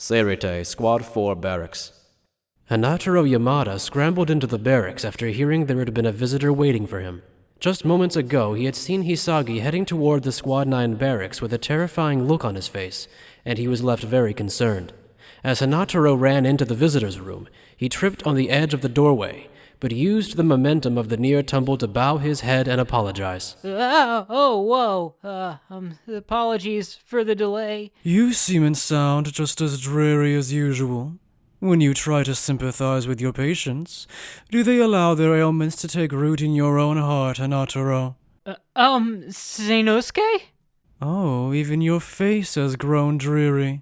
Seirite, Squad 4 Barracks. Hanataro Yamada scrambled into the barracks after hearing there had been a visitor waiting for him. Just moments ago, he had seen Hisagi heading toward the Squad 9 barracks with a terrifying look on his face, and he was left very concerned. As Hanataro ran into the visitor's room, he tripped on the edge of the doorway, but used the momentum of the near tumble to bow his head and apologize. Apologies for the delay. You seem and sound just as dreary as usual. When you try to sympathize with your patients, do they allow their ailments to take root in your own heart, Hanataro? Seinosuke? Oh, even your face has grown dreary.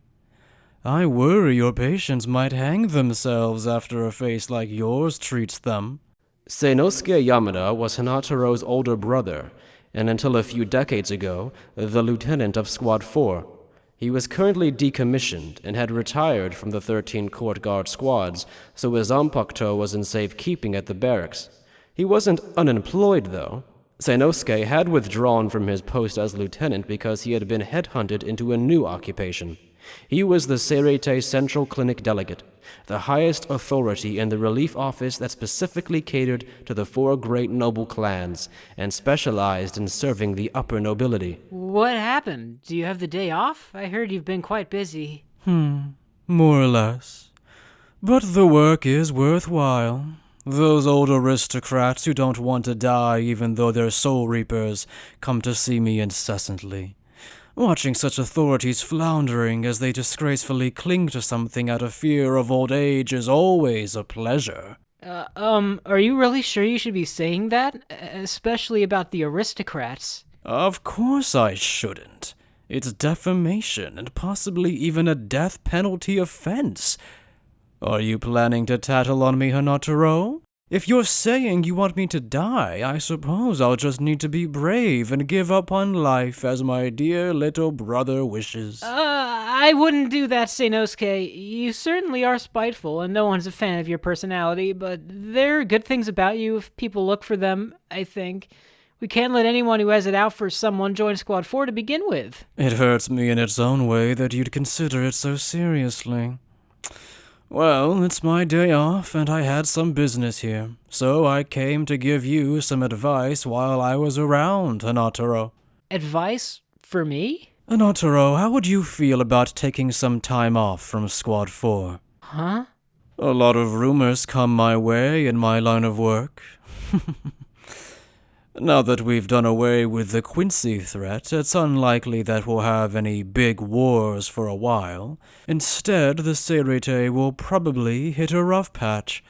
I worry your patients might hang themselves after a face like yours treats them. Seinosuke Yamada was Hanataro's older brother, and until a few decades ago, the lieutenant of Squad 4. He was currently decommissioned and had retired from the 13 court guard squads, so his Zanpakuto was in safekeeping at the barracks. He wasn't unemployed, though. Seinosuke had withdrawn from his post as lieutenant because he had been headhunted into a new occupation. He was the Seirite Central Clinic Delegate, the highest authority in the relief office that specifically catered to the 4 great noble clans and specialized in serving the upper nobility. What happened? Do you have the day off? I heard you've been quite busy. More or less. But the work is worthwhile. Those old aristocrats who don't want to die even though they're soul reapers come to see me incessantly. Watching such authorities floundering as they disgracefully cling to something out of fear of old age is always a pleasure. Are you really sure you should be saying that? Especially about the aristocrats? Of course I shouldn't. It's defamation and possibly even a death penalty offense. Are you planning to tattle on me, Hanataro? If you're saying you want me to die, I suppose I'll just need to be brave and give up on life as my dear little brother wishes. I wouldn't do that, Seinosuke. You certainly are spiteful, and no one's a fan of your personality, but there are good things about you if people look for them, I think. We can't let anyone who has it out for someone join Squad 4 to begin with. It hurts me in its own way that you'd consider it so seriously. Well, it's my day off, and I had some business here, so I came to give you some advice while I was around, Hanataro. Advice? For me? Hanataro, how would you feel about taking some time off from Squad 4? Huh? A lot of rumors come my way in my line of work. Now that we've done away with the Quincy threat, it's unlikely that we'll have any big wars for a while. Instead, the Seirite will probably hit a rough patch,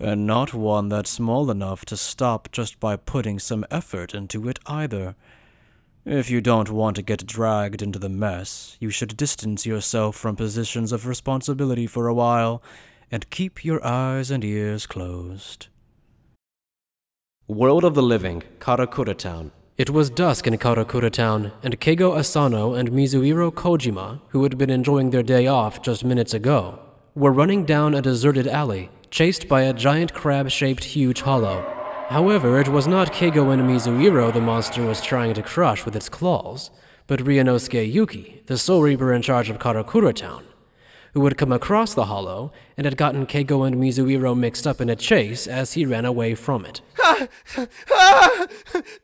and not one that's small enough to stop just by putting some effort into it either. If you don't want to get dragged into the mess, you should distance yourself from positions of responsibility for a while, and keep your eyes and ears closed. World of the Living, Karakura Town. It was dusk in Karakura Town, and Keigo Asano and Mizuiro Kojima, who had been enjoying their day off just minutes ago, were running down a deserted alley, chased by a giant crab-shaped huge hollow. However, it was not Keigo and Mizuiro the monster was trying to crush with its claws, but Ryunosuke Yuki, the Soul Reaper in charge of Karakura Town, who had come across the hollow and had gotten Keigo and Mizuiro mixed up in a chase as he ran away from it.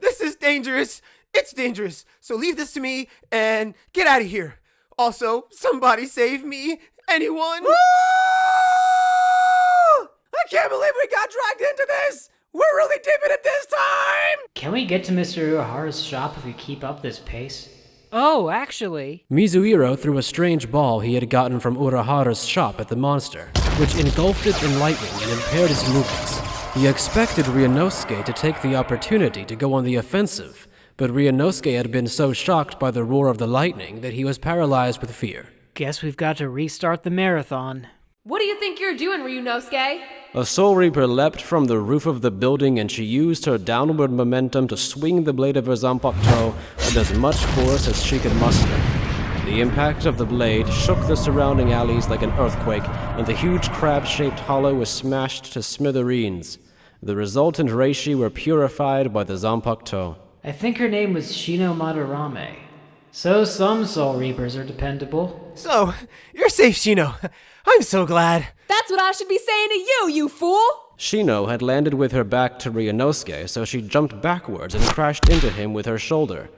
This is dangerous. It's dangerous. So leave this to me and get out of here. Also, somebody save me. Anyone? I can't believe we got dragged into this. We're really deep in it this time. Can we get to Mr. Uehara's shop if we keep up this pace? Oh, actually. Mizuiro threw a strange ball he had gotten from Uehara's shop at the monster, which engulfed it in lightning and impaired its movements. He expected Ryunosuke to take the opportunity to go on the offensive, but Ryunosuke had been so shocked by the roar of the lightning that he was paralyzed with fear. Guess we've got to restart the marathon. What do you think you're doing, Ryunosuke? A Soul Reaper leapt from the roof of the building, and she used her downward momentum to swing the blade of her Zanpakuto with as much force as she could muster. The impact of the blade shook the surrounding alleys like an earthquake, and the huge crab-shaped hollow was smashed to smithereens. The resultant reishi were purified by the Zanpakuto. I think her name was Shino Madarame. So some Soul Reapers are dependable. So, you're safe, Shino. I'm so glad. That's what I should be saying to you, you fool! Shino had landed with her back to Ryunosuke, so she jumped backwards and crashed into him with her shoulder.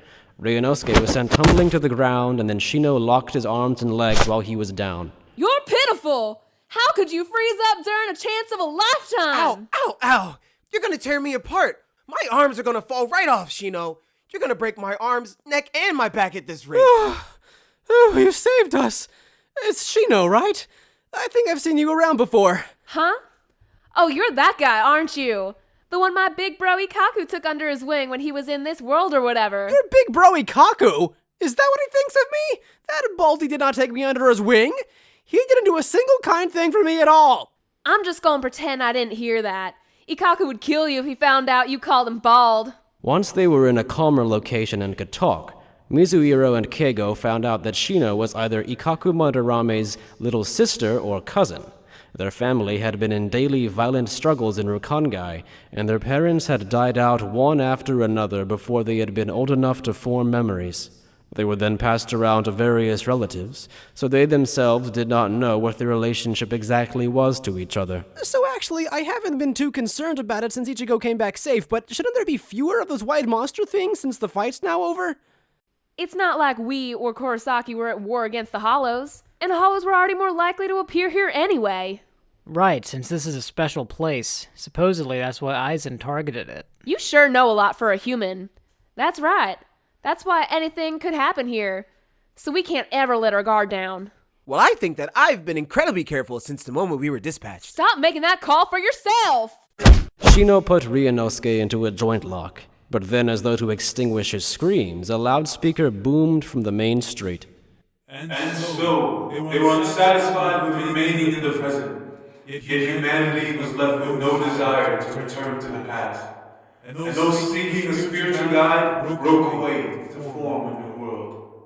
Ryunosuke was sent tumbling to the ground, and then Shino locked his arms and legs while he was down. You're pitiful! How could you freeze up during a chance of a lifetime? Ow, ow, ow! You're gonna tear me apart. My arms are gonna fall right off, Shino. You're gonna break my arms, neck, and my back at this rate. Oh, you saved us. It's Shino, right? I think I've seen you around before. Huh? Oh, you're that guy, aren't you? The one my big bro Ikaku took under his wing when he was in this world or whatever. Your big bro Ikaku? Is that what he thinks of me? That baldy did not take me under his wing. He didn't do a single kind thing for me at all. I'm just gonna pretend I didn't hear that. Ikaku would kill you if he found out you called him bald. Once they were in a calmer location and could talk, Mizuiro and Keigo found out that Shino was either Ikaku Madarame's little sister or cousin. Their family had been in daily violent struggles in Rukongai, and their parents had died out one after another before they had been old enough to form memories. They were then passed around to various relatives, so they themselves did not know what their relationship exactly was to each other. So actually, I haven't been too concerned about it since Ichigo came back safe, but shouldn't there be fewer of those white monster things since the fight's now over? It's not like we or Kurosaki were at war against the Hollows, and the Hollows were already more likely to appear here anyway. Right, since this is a special place. Supposedly that's why Aizen targeted it. You sure know a lot for a human. That's right. That's why anything could happen here. So we can't ever let our guard down. Well, I think that I've been incredibly careful since the moment we were dispatched. Stop making that call for yourself! Shino put Ryunosuke into a joint lock, but then, as though to extinguish his screams, a loudspeaker boomed from the main street. And so, they were unsatisfied with remaining in the present. Yet humanity was left with no desire to return to the past. And those seeking a spiritual guide broke away to form a new world.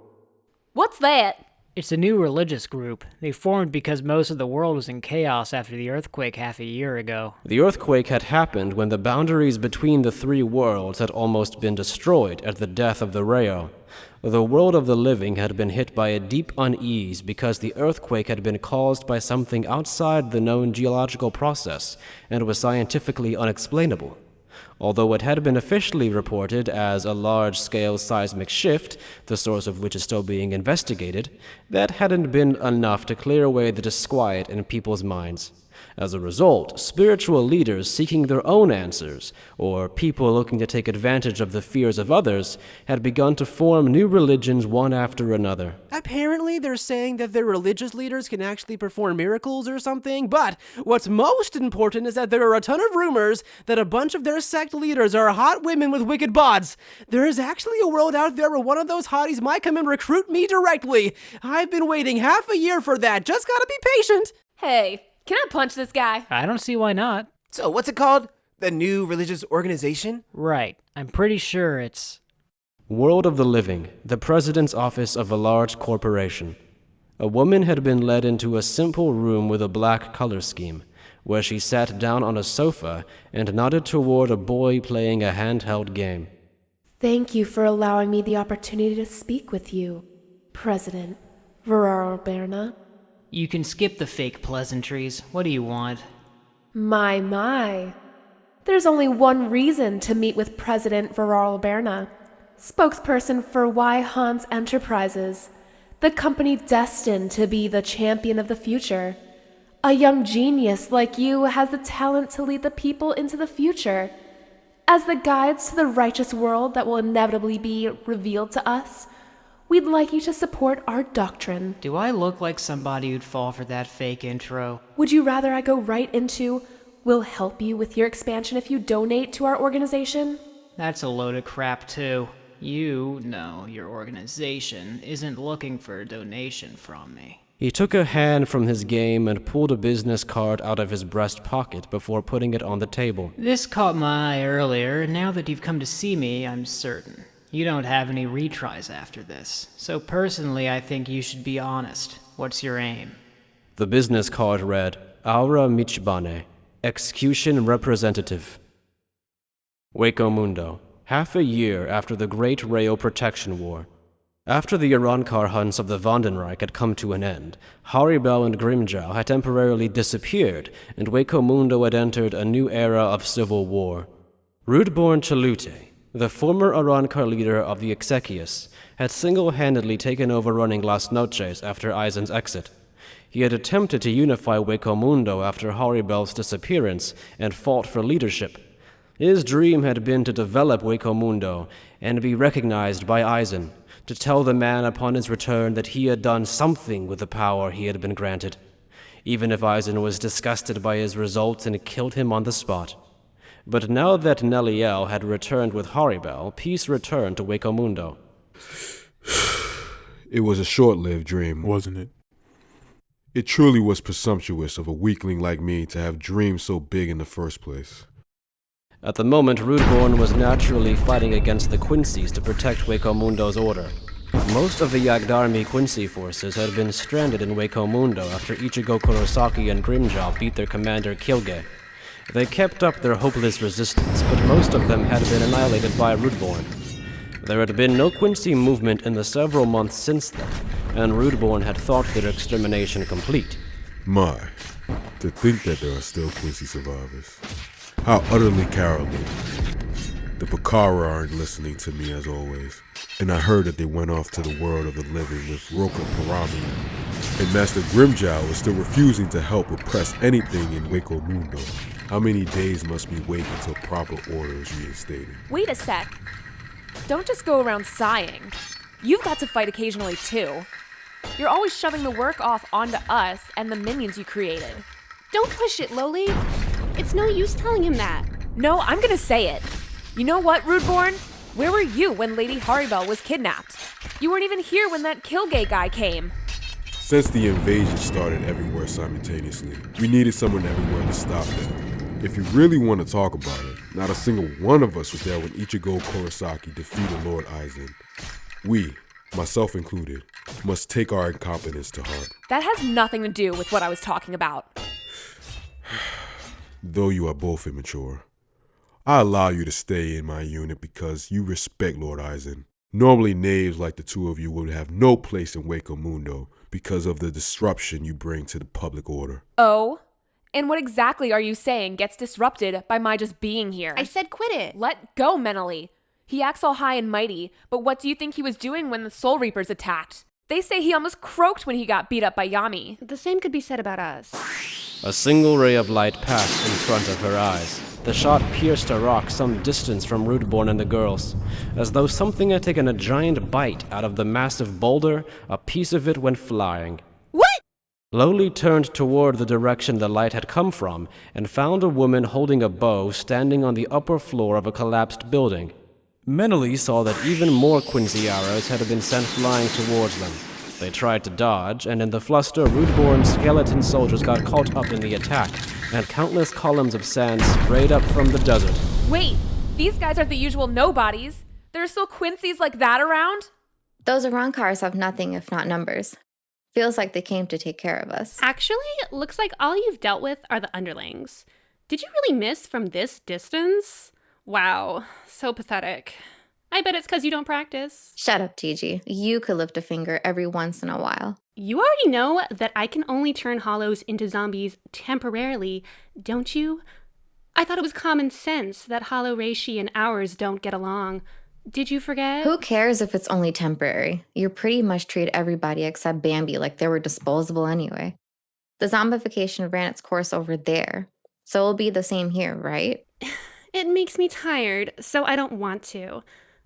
What's that? It's a new religious group. They formed because most of the world was in chaos after the earthquake half a year ago. The earthquake had happened when the boundaries between the three worlds had almost been destroyed at the death of the Reo. The world of the living had been hit by a deep unease because the earthquake had been caused by something outside the known geological process and was scientifically unexplainable. Although it had been officially reported as a large-scale seismic shift, the source of which is still being investigated, that hadn't been enough to clear away the disquiet in people's minds. As a result, spiritual leaders seeking their own answers, or people looking to take advantage of the fears of others, had begun to form new religions one after another. Apparently, they're saying that their religious leaders can actually perform miracles or something, but what's most important is that there are a ton of rumors that a bunch of their sect leaders are hot women with wicked bods. There is actually a world out there where one of those hotties might come and recruit me directly. I've been waiting half a year for that, just gotta be patient. Hey, can I punch this guy? I don't see why not. So, what's it called? The new religious organization? Right, I'm pretty sure it's... World of the Living, the president's office of a large corporation. A woman had been led into a simple room with a black color scheme, where she sat down on a sofa and nodded toward a boy playing a handheld game. Thank you for allowing me the opportunity to speak with you, President Vorarlberna. You can skip the fake pleasantries. What do you want? My. There's only one reason to meet with President Vorarlberna, spokesperson for Y Hans Enterprises, the company destined to be the champion of the future. A young genius like you has the talent to lead the people into the future. As the guides to the righteous world that will inevitably be revealed to us, we'd like you to support our doctrine. Do I look like somebody who'd fall for that fake intro? Would you rather I go right into, we'll help you with your expansion if you donate to our organization? That's a load of crap, too. You know your organization isn't looking for a donation from me. He took a hand from his game and pulled a business card out of his breast pocket before putting it on the table. This caught my eye earlier, and now that you've come to see me, I'm certain. You don't have any retries after this, so personally I think you should be honest. What's your aim? The business card read, Aura Michibane, Execution Representative. Hueco Mundo, half a year after the Great Reo Protection War. After the Arrancar hunts of the Vandenreich had come to an end, Harribel and Grimmjow had temporarily disappeared, and Hueco Mundo had entered a new era of civil war. Rudbornn Chelute, the former Arrancar leader of the Exequias, had single-handedly taken over running Las Noches after Aizen's exit. He had attempted to unify Hueco Mundo after Harribel's disappearance and fought for leadership. His dream had been to develop Hueco Mundo and be recognized by Aizen, to tell the man upon his return that he had done something with the power he had been granted, even if Aizen was disgusted by his results and killed him on the spot. But now that Nelliel had returned with Harribel, peace returned to Hueco Mundo. It was a short-lived dream, Wasn't it? It truly was presumptuous of a weakling like me to have dreams so big in the first place. At the moment, Rudbornn was naturally fighting against the Quincy's to protect Hueco Mundo's order. Most of the Yagdharmi Quincy forces had been stranded in Hueco Mundo after Ichigo Kurosaki and Grimmjow beat their commander Kyoge. They kept up their hopeless resistance, but most of them had been annihilated by Rudbornn. There had been no Quincy movement in the several months since then, and Rudbornn had thought their extermination complete. My, to think that there are still Quincy survivors. How utterly cowardly. The Bakara aren't listening to me as always, and I heard that they went off to the world of the living with Roka Parami, and Master Grimmjow is still refusing to help repress anything in Hueco Mundo. How many days must we wait until proper order is reinstated? Wait a sec. Don't just go around sighing. You've got to fight occasionally too. You're always shoving the work off onto us and the minions you created. Don't push it, Loly. It's no use telling him that. No, I'm gonna say it. You know what, Rudbornn? Where were you when Lady Harribel was kidnapped? You weren't even here when that Killgate guy came. Since the invasion started everywhere simultaneously, we needed someone everywhere to stop them. If you really want to talk about it, not a single one of us was there when Ichigo Kurosaki defeated Lord Aizen. We, myself included, must take our incompetence to heart. That has nothing to do with what I was talking about. Though you are both immature, I allow you to stay in my unit because you respect Lord Aizen. Normally knaves like the two of you would have no place in Hueco Mundo because of the disruption you bring to the public order. Oh? And what exactly are you saying gets disrupted by my just being here? I said quit it. Let go, Menoly. He acts all high and mighty, but what do you think he was doing when the Soul Reapers attacked? They say he almost croaked when he got beat up by Yami. The same could be said about us. A single ray of light passed in front of her eyes. The shot pierced a rock some distance from Rudbornn and the girls. As though something had taken a giant bite out of the massive boulder, a piece of it went flying. What? Loly turned toward the direction the light had come from and found a woman holding a bow standing on the upper floor of a collapsed building. Menoly saw that even more Quincy arrows had been sent flying towards them. They tried to dodge, and in the fluster, Rudbornn's skeleton soldiers got caught up in the attack, and countless columns of sand sprayed up from the desert. Wait, these guys are the usual nobodies. There are still Quincy's like that around? Those Arrancars have nothing if not numbers. Feels like they came to take care of us. Actually, looks like all you've dealt with are the underlings. Did you really miss from this distance? Wow, so pathetic. I bet it's because you don't practice. Shut up, Gigi. You could lift a finger every once in a while. You already know that I can only turn hollows into zombies temporarily, don't you? I thought it was common sense that Hollow Reishi and ours don't get along. Did you forget? Who cares if it's only temporary? You pretty much treat everybody except Bambi like they were disposable anyway. The zombification ran its course over there, so it'll be the same here, right? It makes me tired, so I don't want to.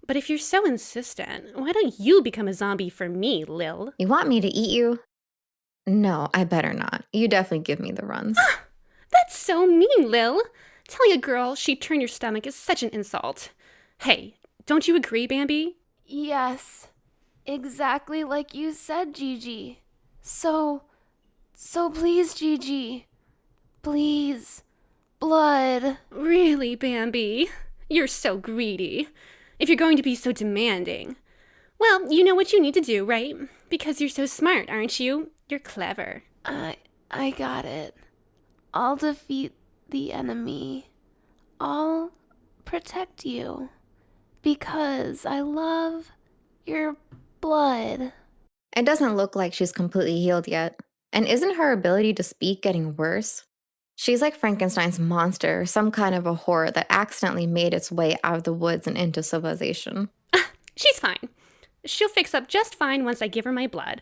But if you're so insistent, why don't you become a zombie for me, Lil? You want me to eat you? No, I better not. You definitely give me the runs. That's so mean, Lil. Telling a girl she'd turn your stomach is such an insult. Hey, don't you agree, Bambi? Yes, exactly like you said, Gigi. So please, Gigi. Please. Blood. Really, Bambi? You're so greedy. If you're going to be so demanding. Well, you know what you need to do, right? Because you're so smart, aren't you? You're clever. I got it. I'll defeat the enemy. I'll protect you. Because I love your blood. It doesn't look like she's completely healed yet. And isn't her ability to speak getting worse? She's like Frankenstein's monster, or some kind of a horror that accidentally made its way out of the woods and into civilization. She's fine. She'll fix up just fine once I give her my blood.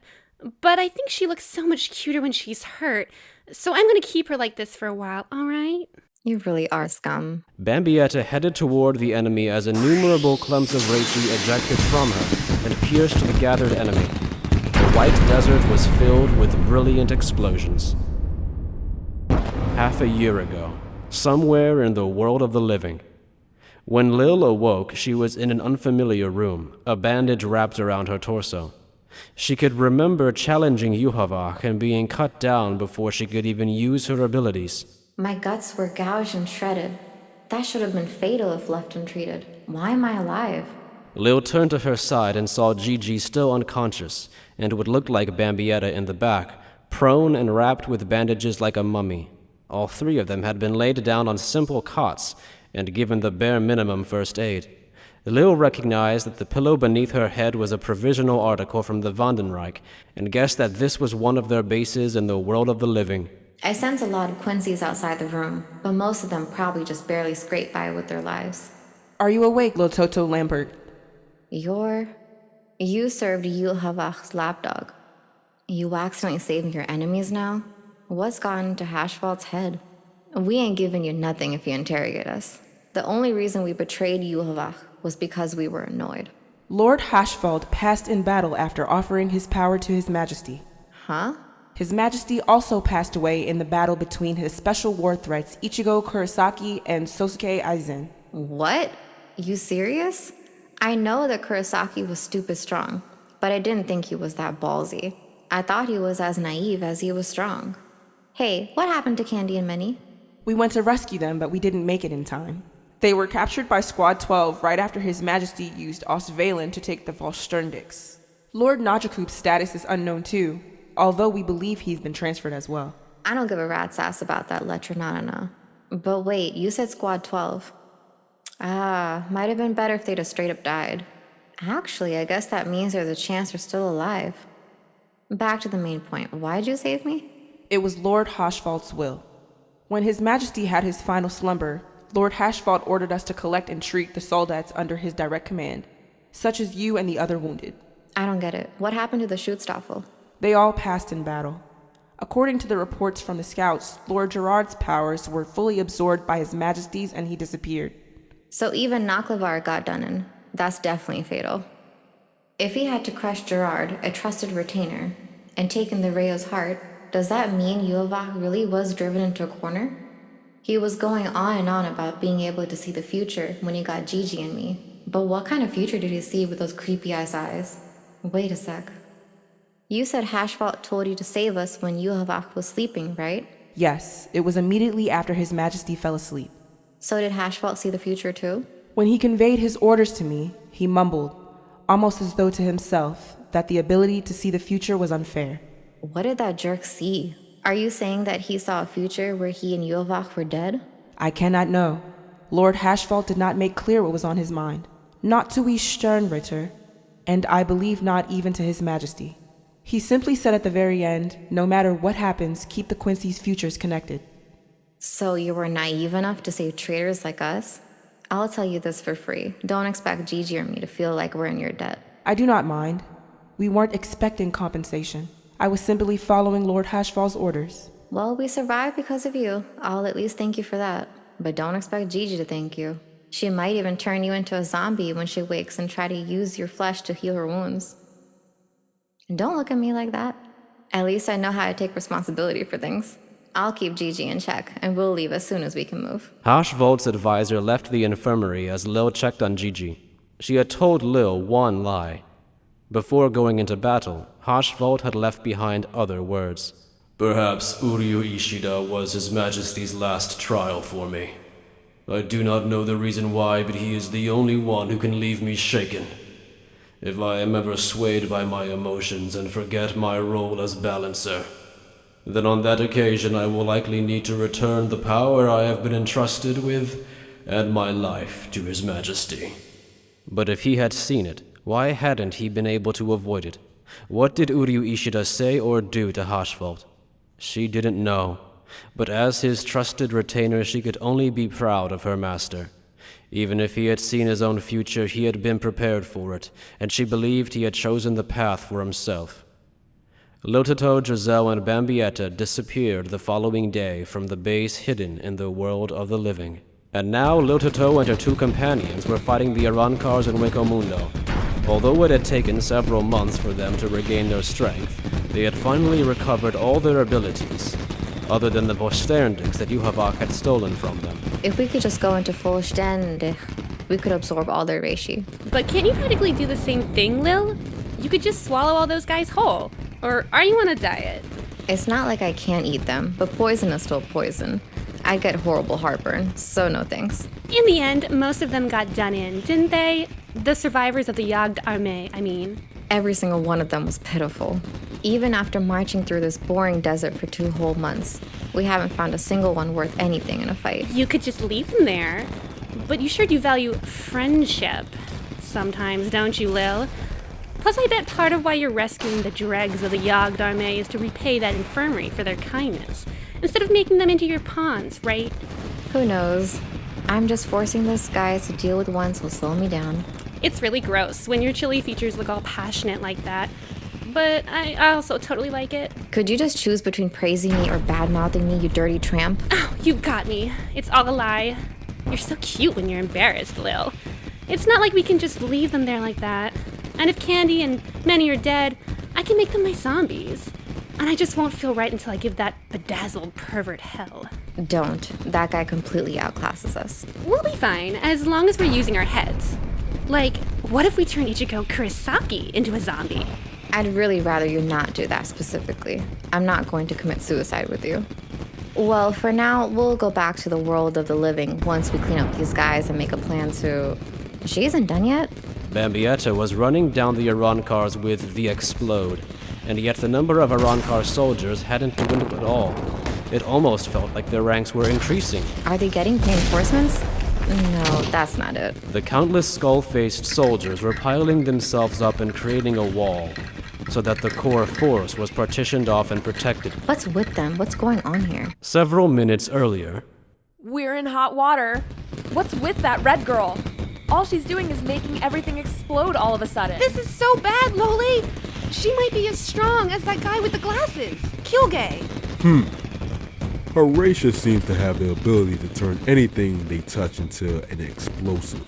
But I think she looks so much cuter when she's hurt, so I'm gonna keep her like this for a while, alright? You really are scum. Bambietta headed toward the enemy as innumerable clumps of reishi ejected from her and pierced the gathered enemy. The white desert was filled with brilliant explosions. Half a year ago, somewhere in the world of the living. When Lil awoke, she was in an unfamiliar room, a bandage wrapped around her torso. She could remember challenging Yuhavach and being cut down before she could even use her abilities. My guts were gouged and shredded. That should have been fatal if left untreated. Why am I alive? Lil turned to her side and saw Gigi still unconscious, and what looked like Bambietta in the back, prone and wrapped with bandages like a mummy. All three of them had been laid down on simple cots and given the bare minimum first aid. Lil recognized that the pillow beneath her head was a provisional article from the Vandenreich and guessed that this was one of their bases in the world of the living. I sense a lot of Quincy's outside the room, but most of them probably just barely scrape by with their lives. Are you awake, Liltotto Lamperd? You served Yuhavach's lapdog. You accidentally saving your enemies now? What's gotten into Haschwalth's head? We ain't giving you nothing if you interrogate us. The only reason we betrayed Yuhavach was because we were annoyed. Lord Haschwalth passed in battle after offering his power to His Majesty. Huh? His Majesty also passed away in the battle between his special war threats Ichigo Kurosaki and Sosuke Aizen. What? You serious? I know that Kurosaki was stupid strong, but I didn't think he was that ballsy. I thought he was as naive as he was strong. Hey, what happened to Candy and Minnie? We went to rescue them, but we didn't make it in time. They were captured by Squad 12 right after His Majesty used Ostvalen to take the Volsterndiks. Lord Najakoop's status is unknown too, although we believe he's been transferred as well. I don't give a rat's ass about that Letranana. But wait, you said Squad 12. Might have been better if they'd have straight up died. Actually, I guess that means there's a chance they're still alive. Back to the main point. Why'd you save me? It was Lord Haschwalth's will. When His Majesty had his final slumber, Lord Haschwalth ordered us to collect and treat the soldats under his direct command, such as you and the other wounded. I don't get it. What happened to the Schutzstaffel? They all passed in battle. According to the reports from the scouts, Lord Gerard's powers were fully absorbed by His Majesty's and he disappeared. So even Naklavar got done in. That's definitely fatal. If he had to crush Gerard, a trusted retainer, and taken the Rayo's heart, does that mean Yuhavach really was driven into a corner? He was going on and on about being able to see the future when he got Gigi and me. But what kind of future did he see with those creepy-ass eyes? Wait a sec. You said Haschwalth told you to save us when Yuhavach was sleeping, right? Yes, it was immediately after His Majesty fell asleep. So did Haschwalth see the future too? When he conveyed his orders to me, he mumbled, almost as though to himself, that the ability to see the future was unfair. What did that jerk see? Are you saying that he saw a future where he and Yuhavach were dead? I cannot know. Lord Haschwalth did not make clear what was on his mind. Not to we Sternritter, and I believe not even to His Majesty. He simply said at the very end, no matter what happens, keep the Quincy's futures connected. So you were naive enough to save traitors like us? I'll tell you this for free. Don't expect Gigi or me to feel like we're in your debt. I do not mind. We weren't expecting compensation. I was simply following Lord Haschwalth's orders. Well, we survived because of you. I'll at least thank you for that. But don't expect Gigi to thank you. She might even turn you into a zombie when she wakes and try to use your flesh to heal her wounds. And don't look at me like that. At least I know how to take responsibility for things. I'll keep Gigi in check, and we'll leave as soon as we can move. Haschwalth's advisor left the infirmary as Lil checked on Gigi. She had told Lil one lie. Before going into battle, Haschwalth had left behind other words. Perhaps Uryu Ishida was His Majesty's last trial for me. I do not know the reason why, but he is the only one who can leave me shaken. If I am ever swayed by my emotions and forget my role as balancer, then on that occasion I will likely need to return the power I have been entrusted with and my life to His Majesty. But if he had seen it, Why hadn't he been able to avoid it? What did Uryu Ishida say or do to Haschwalth? She didn't know, but as his trusted retainer she could only be proud of her master. Even if he had seen his own future, he had been prepared for it, and she believed he had chosen the path for himself. Liltotto, Giselle, and Bambietta disappeared the following day from the base hidden in the world of the living. And now Liltotto and her two companions were fighting the Arrancars in Hueco Mundo. Although it had taken several months for them to regain their strength, they had finally recovered all their abilities, other than the Vorsterndiks that Yuhavak had stolen from them. If we could just go into full Ständig, we could absorb all their reishi. But can't you practically do the same thing, Lil? You could just swallow all those guys whole. Or are you on a diet? It's not like I can't eat them, but poison is still poison. I'd get horrible heartburn, so no thanks. In the end, most of them got done in, didn't they? The survivors of the Jagdarmee, I mean. Every single one of them was pitiful. Even after marching through this boring desert for 2 whole months, we haven't found a single one worth anything in a fight. You could just leave them there. But you sure do value friendship sometimes, don't you, Lil? Plus, I bet part of why you're rescuing the dregs of the Jagdarmee is to repay that infirmary for their kindness, instead of making them into your pawns, right? Who knows? I'm just forcing those guys to deal with ones who'll slow me down. It's really gross when your chili features look all passionate like that. But I also totally like it. Could you just choose between praising me or bad-mouthing me, you dirty tramp? Oh, you got me. It's all a lie. You're so cute when you're embarrassed, Lil. It's not like we can just leave them there like that. And if Candy and Manny are dead, I can make them my zombies. And I just won't feel right until I give that bedazzled pervert hell. Don't. That guy completely outclasses us. We'll be fine, as long as we're using our heads. Like, what if we turn Ichigo Kurosaki into a zombie? I'd really rather you not do that specifically. I'm not going to commit suicide with you. Well, for now, we'll go back to the world of the living once we clean up these guys and make a plan to... She isn't done yet? Bambietta was running down the Arrancars with the Explode, and yet the number of Arrancar soldiers hadn't dwindled at all. It almost felt like their ranks were increasing. Are they getting reinforcements? No, that's not it. The countless skull-faced soldiers were piling themselves up and creating a wall, so that the core force was partitioned off and protected. What's with them? What's going on here? Several minutes earlier... We're in hot water. What's with that red girl? All she's doing is making everything explode all of a sudden. This is so bad, Loly! She might be as strong as that guy with the glasses, Kyuge. Horatio seems to have the ability to turn anything they touch into an explosive.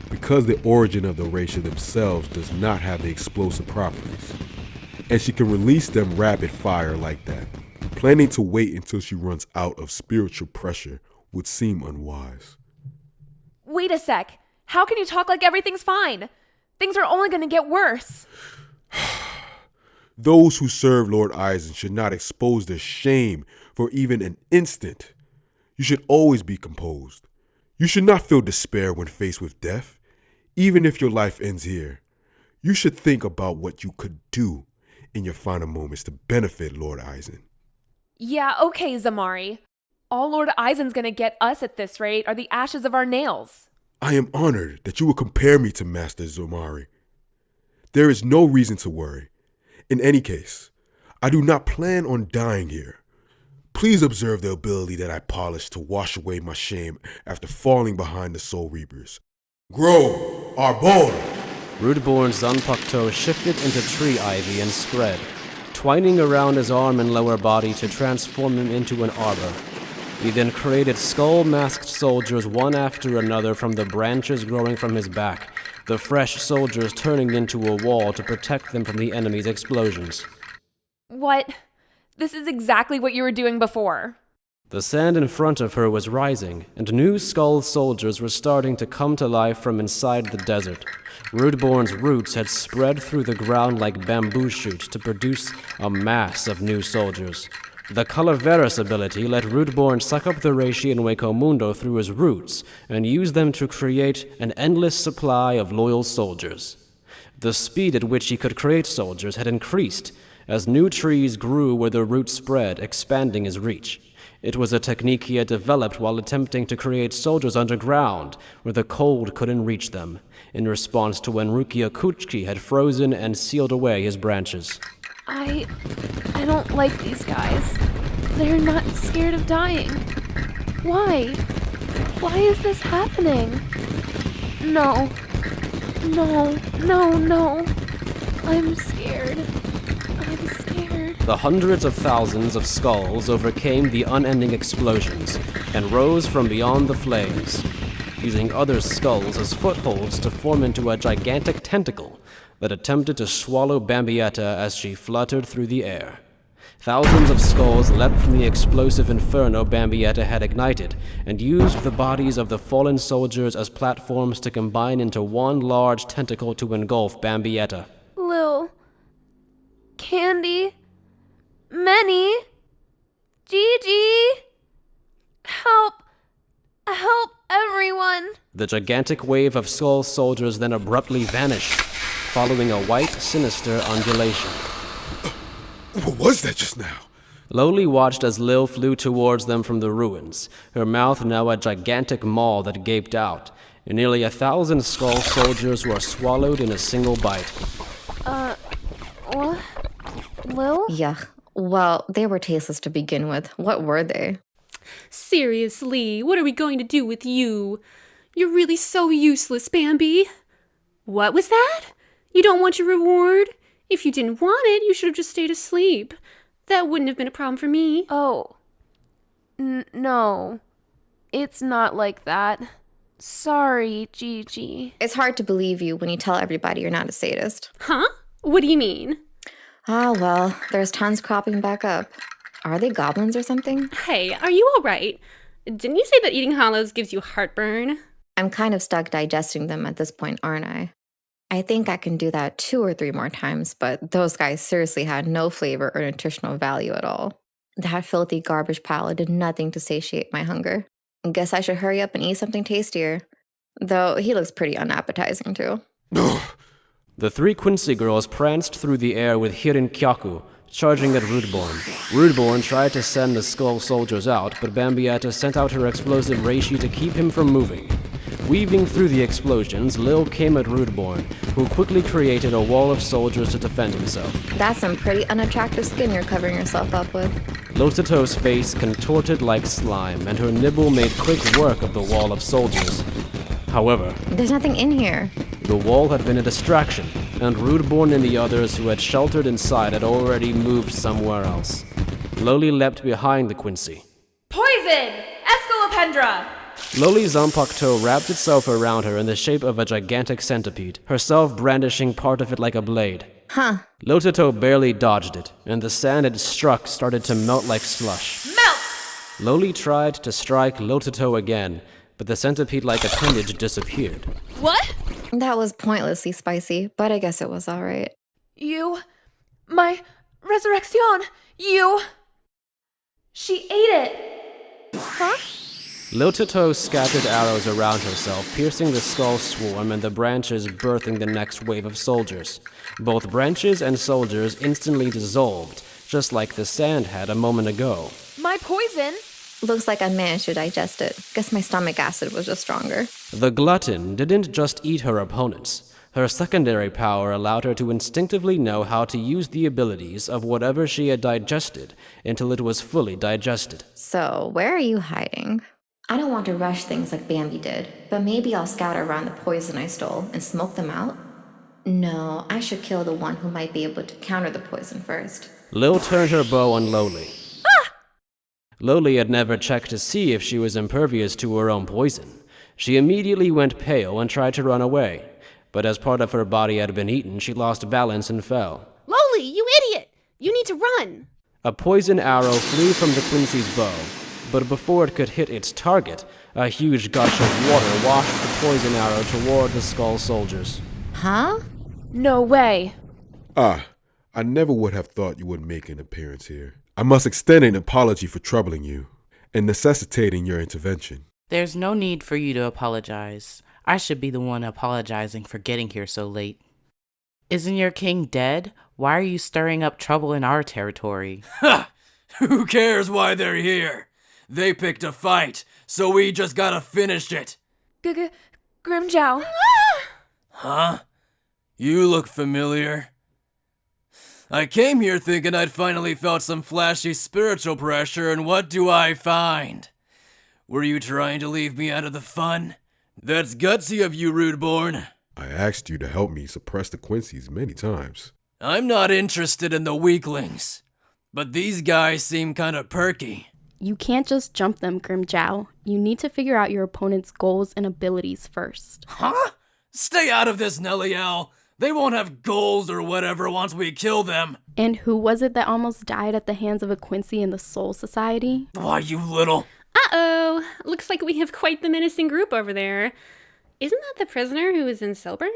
Because the origin of the Horatio themselves does not have the explosive properties, and she can release them rapid fire like that. Planning to wait until she runs out of spiritual pressure would seem unwise. Wait a sec. How can you talk like everything's fine? Things are only going to get worse. Those who serve Lord Aizen should not expose their shame for even an instant. You should always be composed. You should not feel despair when faced with death, even if your life ends here. You should think about what you could do in your final moments to benefit Lord Aizen. Yeah, okay, Zamari. All Lord Aizen's going to get us at this rate are the ashes of our nails. I am honored that you will compare me to Master Zamari. There is no reason to worry. In any case, I do not plan on dying here. Please observe the ability that I polished to wash away my shame after falling behind the Soul Reapers. Grow, Arbor! Rudborn's Zanpakuto shifted into tree ivy and spread, twining around his arm and lower body to transform him into an arbor. He then created skull-masked soldiers one after another from the branches growing from his back, the fresh soldiers turning into a wall to protect them from the enemy's explosions. What? This is exactly what you were doing before. The sand in front of her was rising, and new skull soldiers were starting to come to life from inside the desert. Rudborn's roots had spread through the ground like bamboo shoots to produce a mass of new soldiers. The Calaveras ability let Rudborn suck up the reishi in Hueco Mundo through his roots and use them to create an endless supply of loyal soldiers. The speed at which he could create soldiers had increased, as new trees grew where the roots spread, expanding his reach. It was a technique he had developed while attempting to create soldiers underground, where the cold couldn't reach them, in response to when Ryunosuke had frozen and sealed away his branches. I don't like these guys. They're not scared of dying. Why? Why is this happening? No. I'm scared. The hundreds of thousands of skulls overcame the unending explosions and rose from beyond the flames, using other skulls as footholds to form into a gigantic tentacle that attempted to swallow Bambietta as she fluttered through the air. Thousands of skulls leapt from the explosive inferno Bambietta had ignited and used the bodies of the fallen soldiers as platforms to combine into one large tentacle to engulf Bambietta. Lil. Candy. Many. Gigi. Help everyone. The gigantic wave of skull soldiers then abruptly vanished, following a white, sinister undulation. What was that just now? Loly watched as Lil flew towards them from the ruins, her mouth now a gigantic maw that gaped out, and nearly 1,000 skull soldiers were swallowed in a single bite. What? Lil? Yuck. Well, they were tasteless to begin with. What were they? Seriously, what are we going to do with you? You're really so useless, Bambi. What was that? You don't want your reward? If you didn't want it, you should have just stayed asleep. That wouldn't have been a problem for me. Oh. No. It's not like that. Sorry, Gigi. It's hard to believe you when you tell everybody you're not a sadist. Huh? What do you mean? Ah, well, there's tons cropping back up. Are they goblins or something? Hey, are you all right? Didn't you say that eating hollows gives you heartburn? I'm kind of stuck digesting them at this point, aren't I? I think I can do that 2 or 3 more times, but those guys seriously had no flavor or nutritional value at all. That filthy garbage pile did nothing to satiate my hunger. Guess I should hurry up and eat something tastier. Though he looks pretty unappetizing too. The 3 Quincy girls pranced through the air with Hirin-kyaku, charging at Rudbornn. Rudbornn tried to send the skull soldiers out, but Bambietta sent out her explosive reishi to keep him from moving. Weaving through the explosions, Lil came at Rudbornn, who quickly created a wall of soldiers to defend himself. That's some pretty unattractive skin you're covering yourself up with. Liltotto's face contorted like slime, and her nibble made quick work of the wall of soldiers. However, there's nothing in here. The wall had been a distraction, and Rudbornn and the others who had sheltered inside had already moved somewhere else. Loly leapt behind the Quincy. Poison! Escalopendra! Loly's zanpakuto wrapped itself around her in the shape of a gigantic centipede, herself brandishing part of it like a blade. Huh. Liltotto barely dodged it, and the sand it struck started to melt like slush. Melt! Loly tried to strike Liltotto again, but the centipede-like appendage disappeared. What? That was pointlessly spicy, but I guess it was alright. My resurrection! She ate it! Huh? Liltotto scattered arrows around herself, piercing the skull swarm and the branches birthing the next wave of soldiers. Both branches and soldiers instantly dissolved, just like the sand had a moment ago. My poison? Looks like I managed to digest it. Guess my stomach acid was just stronger. The glutton didn't just eat her opponents. Her secondary power allowed her to instinctively know how to use the abilities of whatever she had digested until it was fully digested. So, where are you hiding? I don't want to rush things like Bambi did, but maybe I'll scatter around the poison I stole and smoke them out? No, I should kill the one who might be able to counter the poison first. Lil turned her bow on Loly. Loly had never checked to see if she was impervious to her own poison. She immediately went pale and tried to run away, but as part of her body had been eaten, she lost balance and fell. Loly, you idiot! You need to run! A poison arrow flew from the Quincy's bow, but before it could hit its target, a huge gush of water washed the poison arrow toward the skull soldiers. Huh? No way. I never would have thought you would make an appearance here. I must extend an apology for troubling you and necessitating your intervention. There's no need for you to apologize. I should be the one apologizing for getting here so late. Isn't your king dead? Why are you stirring up trouble in our territory? Ha! Who cares why they're here? They picked a fight, so we just gotta finish it. Grimmjow. Huh? You look familiar. I came here thinking I'd finally felt some flashy spiritual pressure, and what do I find? Were you trying to leave me out of the fun? That's gutsy of you, Rudbornn. I asked you to help me suppress the Quincy's many times. I'm not interested in the weaklings, but these guys seem kinda perky. You can't just jump them, Grimmjow. You need to figure out your opponent's goals and abilities first. Huh? Stay out of this, Nelliel. They won't have goals or whatever once we kill them. And who was it that almost died at the hands of a Quincy in the Soul Society? Why, you little... Uh-oh. Looks like we have quite the menacing group over there. Isn't that the prisoner who was in Selburn?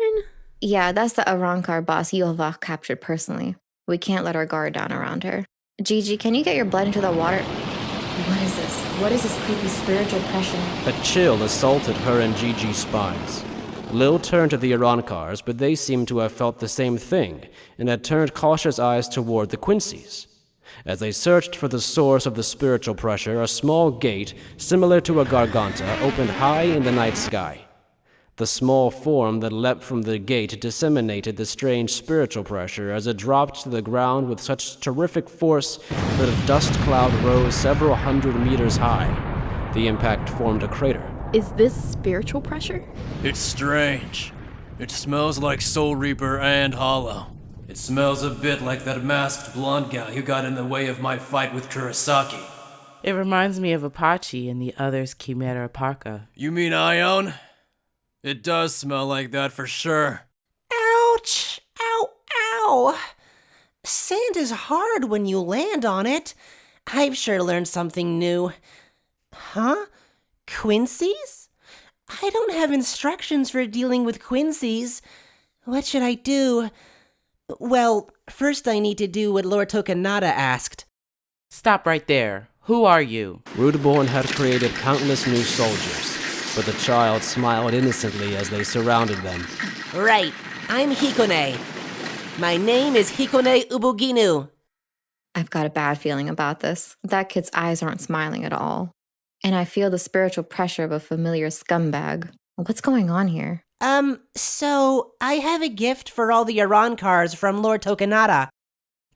Yeah, that's the Arrancar boss Yulvach captured personally. We can't let our guard down around her. Gigi, can you get your blood into the water? What is this? What is this creepy spiritual pressure? A chill assaulted her and Gigi's spines. Lil turned to the Arrancars, but they seemed to have felt the same thing, and had turned cautious eyes toward the Quincy's. As they searched for the source of the spiritual pressure, a small gate, similar to a garganta, opened high in the night sky. The small form that leapt from the gate disseminated the strange spiritual pressure as it dropped to the ground with such terrific force that a dust cloud rose several hundred meters high. The impact formed a crater. Is this spiritual pressure? It's strange. It smells like Soul Reaper and Hollow. It smells a bit like that masked blonde guy who got in the way of my fight with Kurosaki. It reminds me of Apache and the other's Chimera Parka. You mean Ion? It does smell like that for sure. Ouch! Ow! Ow! Sand is hard when you land on it. I've sure learned something new. Huh? Quincy's? I don't have instructions for dealing with Quincy's. What should I do? Well, first I need to do what Lord Tokunada asked. Stop right there. Who are you? Rudbornn had created countless new soldiers, but the child smiled innocently as they surrounded them. Right, I'm Hikone. My name is Hikone Ubuginu. I've got a bad feeling about this. That kid's eyes aren't smiling at all. And I feel the spiritual pressure of a familiar scumbag. What's going on here? So I have a gift for all the Arrancars from Lord Tokunada.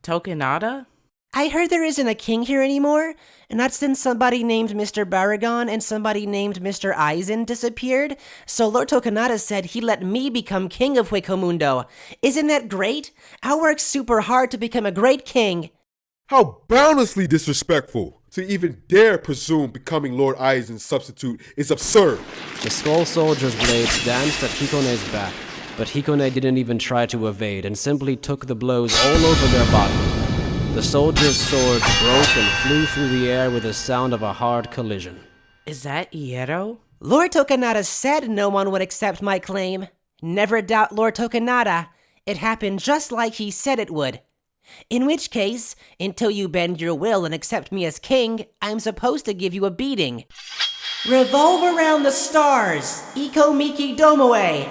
Tokunada? I heard there isn't a king here anymore, and that's since somebody named Mr. Baragon and somebody named Mr. Aizen disappeared, so Lord Tokunada said he'd let me become king of Hueco Mundo. Isn't that great? I worked super hard to become a great king. How boundlessly disrespectful! To even dare presume becoming Lord Aizen's substitute is absurd. The Skull Soldier's blades danced at Hikone's back, but Hikone didn't even try to evade and simply took the blows all over their body. The soldier's swords broke and flew through the air with the sound of a hard collision. Is that Iero? Lord Tokunada said no one would accept my claim. Never doubt Lord Tokunada. It happened just like he said it would. In which case, until you bend your will and accept me as king, I'm supposed to give you a beating. Revolve around the stars, Iko Miki Domoe.